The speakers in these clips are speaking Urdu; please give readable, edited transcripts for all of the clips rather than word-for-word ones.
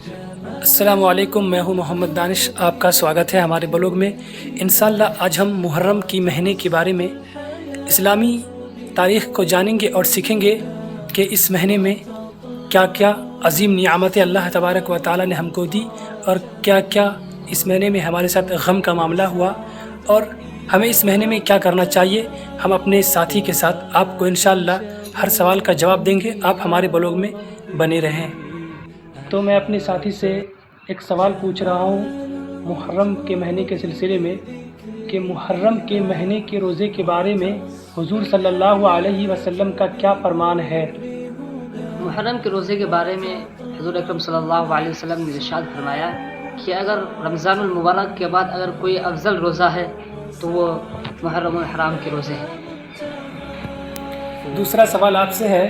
السلام علیکم، میں ہوں محمد دانش، آپ کا سواگت ہے ہمارے بلاگ میں۔ انشاءاللہ آج ہم محرم کی مہینے کے بارے میں اسلامی تاریخ کو جانیں گے اور سیکھیں گے کہ اس مہینے میں کیا کیا عظیم نعمتیں اللہ تبارک و تعالی نے ہم کو دی اور کیا کیا اس مہینے میں ہمارے ساتھ غم کا معاملہ ہوا اور ہمیں اس مہینے میں کیا کرنا چاہیے۔ ہم اپنے ساتھی کے ساتھ آپ کو انشاءاللہ ہر سوال کا جواب دیں گے، آپ ہمارے بلاگ میں بنے رہیں۔ تو میں اپنے ساتھی سے ایک سوال پوچھ رہا ہوں محرم کے مہینے کے سلسلے میں کہ محرم کے مہینے کے روزے کے بارے میں حضور صلی اللہ علیہ وسلم کا کیا فرمان ہے؟ محرم کے روزے کے بارے میں حضور اکرم صلی اللہ علیہ وسلم نے ارشاد فرمایا کہ اگر رمضان المبارک کے بعد اگر کوئی افضل روزہ ہے تو وہ محرم الحرام کے روزے ہیں۔ دوسرا سوال آپ سے ہے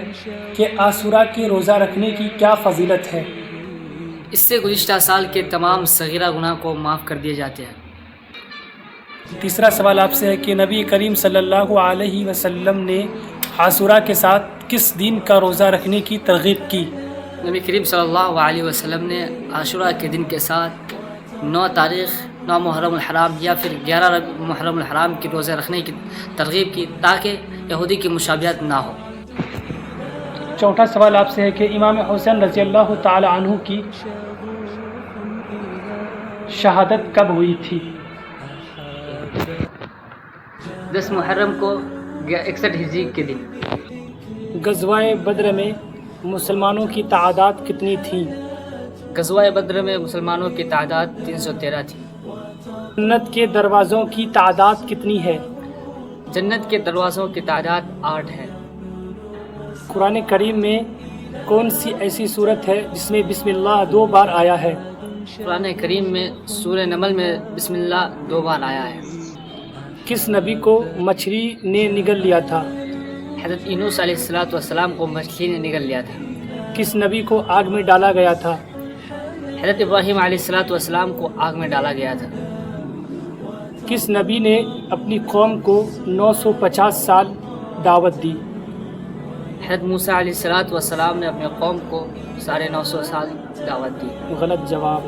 کہ عاشوراء کے روزہ رکھنے کی کیا فضیلت ہے؟ اس سے گزشتہ سال کے تمام صغیرہ گناہ کو معاف کر دیے جاتے ہیں۔ تیسرا سوال آپ سے ہے کہ نبی کریم صلی اللہ علیہ وسلم نے عاشوراء کے ساتھ کس دن کا روزہ رکھنے کی ترغیب کی؟ نبی کریم صلی اللہ علیہ وسلم نے عاشوراء کے دن کے ساتھ 9 محرم الحرام یا پھر 11 محرم الحرام کے روزے رکھنے کی ترغیب کی تاکہ یہودی کی مشابہت نہ ہو۔ چوتھا سوال آپ سے ہے کہ امام حسین رضی اللہ تعالی عنہ کی شہادت کب ہوئی تھی؟ 10 محرم کو 61 ہجری کے دن۔ غزوہ بدر میں مسلمانوں کی تعداد کتنی تھی؟ غزوہ بدر میں مسلمانوں کی تعداد 313 تھی۔ جنت کے دروازوں کی تعداد کتنی ہے؟ جنت کے دروازوں کی تعداد 8 ہے۔ قرآن کریم میں کون سی ایسی صورت ہے جس میں بسم اللہ 2 بار آیا ہے؟ قرآن کریم میں سورہ نمل میں بسم اللہ 2 بار آیا ہے۔ کس نبی کو مچھلی نے نگل لیا تھا؟ حضرت یونس علیہ السلام کو مچھلی نے نگل لیا تھا۔ کس نبی کو آگ میں ڈالا گیا تھا؟ حضرت ابراہیم علیہ السلام کو آگ میں ڈالا گیا تھا۔ کس نبی نے اپنی قوم کو 950 سال دعوت دی؟ حضرت موسیٰ علیہ السلام نے اپنے قوم کو 950 سال دعوت دی۔ غلط جواب۔